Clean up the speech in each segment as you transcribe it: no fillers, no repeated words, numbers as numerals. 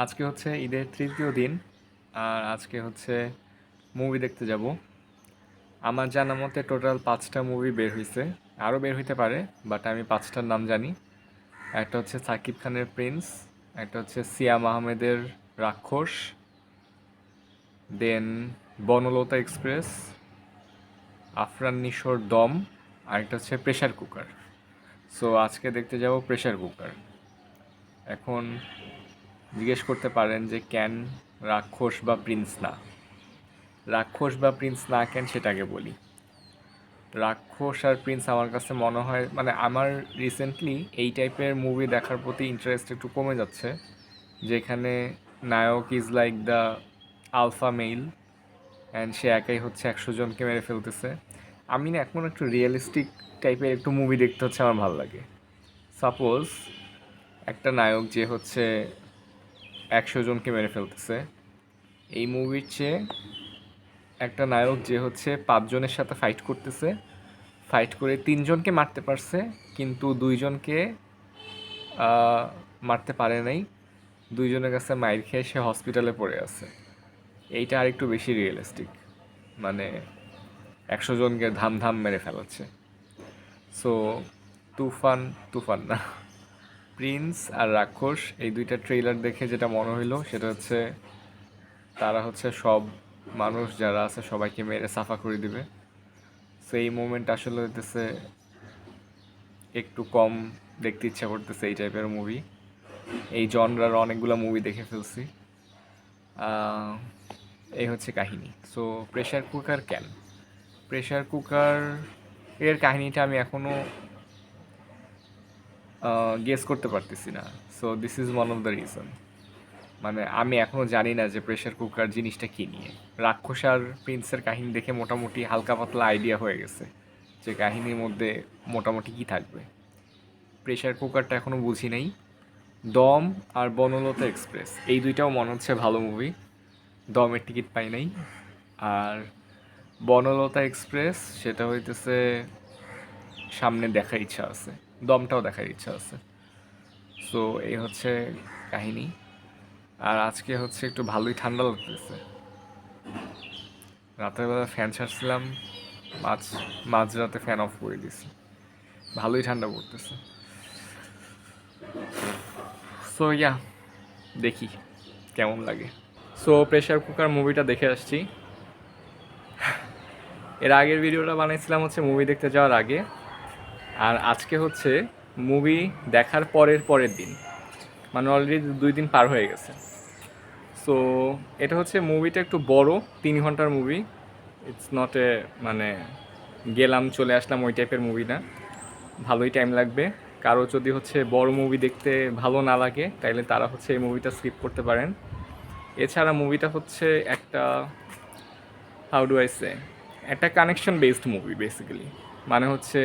আজকে হচ্ছে ঈদের তৃতীয় দিন। আর আজকে হচ্ছে মুভি দেখতে যাব। আমার জানা মতে টোটাল 5টা মুভি বের হইছে। আরও বের হইতে পারে, বাট আমি 5টার নাম জানি। একটা হচ্ছে সাকিব খানের প্রিন্স, একটা হচ্ছে সিয়াম আহমেদের রাক্ষস, দেন বনলতা এক্সপ্রেস, আফরান নিশোর দম, আর একটা হচ্ছে প্রেশার কুকার। সো আজকে দেখতে যাব প্রেশার কুকার। এখন জিজ্ঞেস করতে পারেন যে কেন রাক্ষস বা প্রিন্স না। রাক্ষস বা প্রিন্স না কেন সেটা আগে বলি। রাক্ষস আর প্রিন্স আমার কাছে মনে হয়, মানে আমার রিসেন্টলি এই টাইপের মুভি দেখার প্রতি ইন্টারেস্ট একটু কমে যাচ্ছে, যেখানে নায়ক is like the alpha male and সে একাই হচ্ছে 100 জনকে মেরে ফেলতেছে। আমি না এখন একটু রিয়েলিস্টিক টাইপের একটু মুভি দেখতে হচ্ছে আমার ভালো লাগে। সাপোজ একটা নায়ক যে হচ্ছে 100 জনকে মেরে ফেলতেছে, এই মুভির চেয়ে একটা নায়ক যে হচ্ছে 5 জনের সাথে ফাইট করতেছে, ফাইট করে 3 জনকে মারতে পারছে কিন্তু 2 জনকে মারতে পারে নাই, 2 জনের কাছে মাইর খেয়ে সে হসপিটালে পড়ে আছে। এইটা আর একটু বেশি রিয়েলিস্টিক, মানে 100 জনকে ধাম ধাম মেরে ফেলাচ্ছে। সো তুফান, তুফান না, প্রিন্স আর রাক্ষস এই দুইটা ট্রেলার দেখে যেটা মনে হইলো সেটা হচ্ছে তারা হচ্ছে সব মানুষ যারা আছে সবাইকে মেরে সাফা করে দিবে। সো এই মুভমেন্ট আসলে হইতেছে একটু কম দেখতে ইচ্ছা করতেছে এই টাইপের মুভি। এই জনরার অনেকগুলো মুভি দেখে ফেলছি। আহ, এই হচ্ছে কাহিনী। সো প্রেশার কুকার কেন? প্রেশার কুকার এর কাহিনীটা আমি এখনও গেস করতে পারতেছি না। So this is one of the reason. মানে আমি এখনও জানি না যে প্রেশার কুকার জিনিসটা কী নিয়ে। রাক্ষস আর প্রিন্সের কাহিনী দেখে মোটামুটি হালকা পাতলা আইডিয়া হয়ে গেছে যে কাহিনীর মধ্যে মোটামুটি কী থাকবে। প্রেশার কুকারটা এখনও বুঝি নাই। দম আর বনলতা এক্সপ্রেস এই দুইটাও মনে হচ্ছে ভালো মুভি। দমের টিকিট পাই নাই। আর বনলতা এক্সপ্রেস সেটা হইতেছে সামনে দেখার ইচ্ছা আছে, দমটাও দেখার ইচ্ছা আছে। সো এই হচ্ছে কাহিনী। আর আজকে হচ্ছে একটু ভালোই ঠান্ডা লাগতেছে। রাতের বেলা ফ্যান ছাড়ছিলাম, মাঝ মাঝরাতে ফ্যান অফ করে দিছি। ভালোই ঠান্ডা পড়তেছে। সো ইয়া, দেখি কেমন লাগে। সো প্রেশার কুকার মুভিটা দেখে আসছি। এর আগের ভিডিওটা বানিয়েছিলাম হচ্ছে মুভি দেখতে যাওয়ার আগে, আর আজকে হচ্ছে মুভি দেখার পরের পরের দিন, মানে অলরেডি 2 দিন পার হয়ে গেছে। সো এটা হচ্ছে মুভিটা একটু বড়, 3 ঘন্টার মুভি। ইটস নট এ মানে গেলাম চলে আসলাম ওই টাইপের মুভি না। ভালোই টাইম লাগবে। কারো যদি হচ্ছে বড় মুভি দেখতে ভালো না লাগে তাইলে তারা হচ্ছে এই মুভিটা স্কিপ করতে পারেন। এছাড়া মুভিটা হচ্ছে একটা, হাউ ডু আই সে, একটা কানেকশন বেসড মুভি বেসিক্যালি। মানে হচ্ছে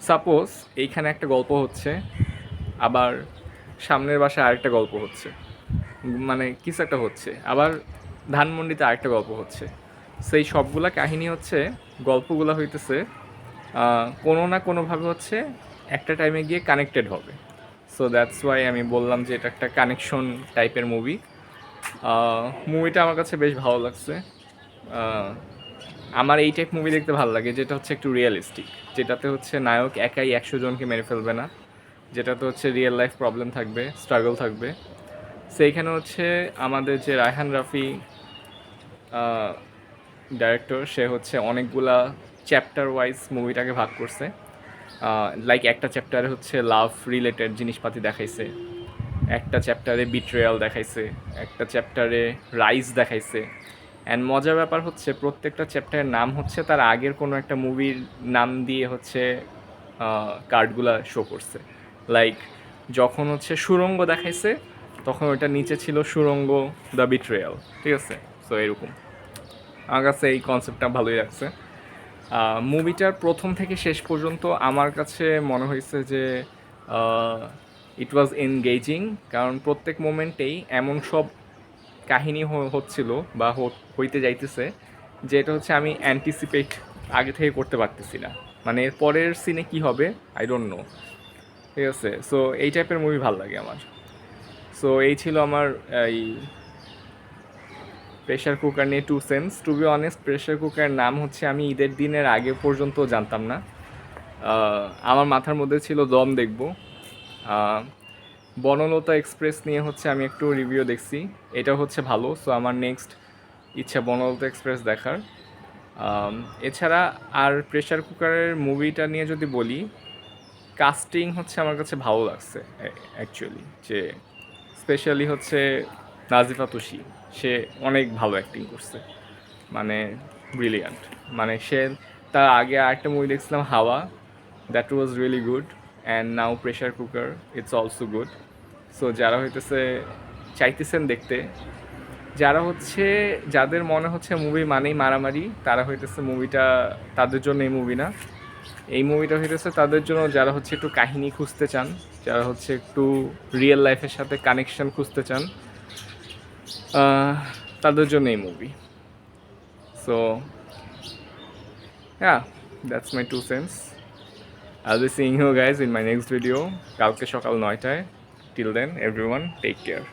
সাপোজ এইখানে একটা গল্প হচ্ছে, আবার সামনের বাসায় আরেকটা গল্প হচ্ছে, মানে কিছু একটা হচ্ছে, আবার ধানমন্ডিতে আরেকটা গল্প হচ্ছে। সেই সবগুলা কাহিনী হচ্ছে, গল্পগুলো হইতেছে কোনো না কোনোভাবে হচ্ছে একটা টাইমে গিয়ে কানেক্টেড হবে। সো দ্যাটস ওয়াই আমি বললাম যে এটা একটা কানেকশন টাইপের মুভি। মুভিটা আমার কাছে বেশ ভালো লাগছে। আহ, আমার এই টাইপ মুভি দেখতে ভালো লাগে যেটা হচ্ছে একটু রিয়েলিস্টিক, যেটাতে হচ্ছে নায়ক একাই 100 জনকে মেরে ফেলবে না, যেটাতে হচ্ছে রিয়েল লাইফ প্রবলেম থাকবে, স্ট্রাগল থাকবে। সেইখানে হচ্ছে আমাদের যে রায়হান রাফি ডাইরেক্টর, সে হচ্ছে অনেকগুলা চ্যাপ্টার ওয়াইজ মুভিটাকে ভাগ করছে। লাইক একটা চ্যাপ্টারে হচ্ছে লাভ রিলেটেড জিনিসপাতি দেখাইছে, একটা চ্যাপ্টারে বিট্রেয়াল দেখাইছে, একটা চ্যাপ্টারে রাইজ দেখাইছে। অ্যান্ড মজার ব্যাপার হচ্ছে প্রত্যেকটা চ্যাপ্টারের নাম হচ্ছে তার আগের কোনো একটা মুভির নাম দিয়ে হচ্ছে কার্ডগুলা শো করছে। লাইক যখন হচ্ছে সুড়ঙ্গ দেখাইছে তখন ওইটা নিচে ছিল সুড়ঙ্গ দ্য বিট্রেয়াল, ঠিক আছে? সো এরকম আমার কাছে এই কনসেপ্টটা ভালোই লাগছে। মুভিটার প্রথম থেকে শেষ পর্যন্ত আমার কাছে মনে হয়েছে যে ইট ওয়াজ এনগেজিং, কারণ প্রত্যেক মোমেন্টেই এমন সব কাহিনী হচ্ছিল বা হইতে যাইতেছে যে এটা হচ্ছে আমি অ্যান্টিসিপেট আগে থেকে করতে পারতেছি না, মানে এর পরের সিনে কী হবে আই ডোন্ট নো, ঠিক আছে? সো এই টাইপের মুভি ভালো লাগে আমার। সো এই ছিল আমার এই প্রেশার কুকার নিয়ে 2 cents. To be honest, pressure কুকারের নাম হচ্ছে আমি ঈদের দিনের আগে পর্যন্ত জানতাম না। আমার মাথার মধ্যে ছিল দম দেখব। বনলতা এক্সপ্রেস নিয়ে হচ্ছে আমি একটু রিভিউ দেখছি, এটা হচ্ছে ভালো। সো আমার নেক্সট ইচ্ছা বনলতা এক্সপ্রেস দেখার। এছাড়া আর প্রেশার কুকারের মুভিটা নিয়ে যদি বলি, কাস্টিং হচ্ছে আমার কাছে ভালো লাগছে অ্যাকচুয়ালি, যে স্পেশালি হচ্ছে নাজিফা তুষি, সে অনেক ভালো অ্যাক্টিং করছে, মানে ব্রিলিয়ান্ট। মানে সে তার আগে আরেকটা মুভি দেখছিলাম হাওয়া, that was really good, and now pressure cooker, it's also good. So যারা হইতেছে চাইতেছেন দেখতে, যারা হচ্ছে যাদের মনে হচ্ছে মুভি মানেই মারামারি, তারা হইতেছে মুভিটা তাদের জন্য এই মুভি না। এই মুভিটা হইতেছে তাদের জন্য যারা হচ্ছে একটু কাহিনী খুঁজতে চান, যারা হচ্ছে একটু রিয়েল লাইফের সাথে কানেকশন খুঁজতে চান, তাদের জন্য এই movie. So yeah, that's my 2 cents. I'll be seeing you guys in my next video কালকে সকাল 9টায়. Till then, everyone, take care.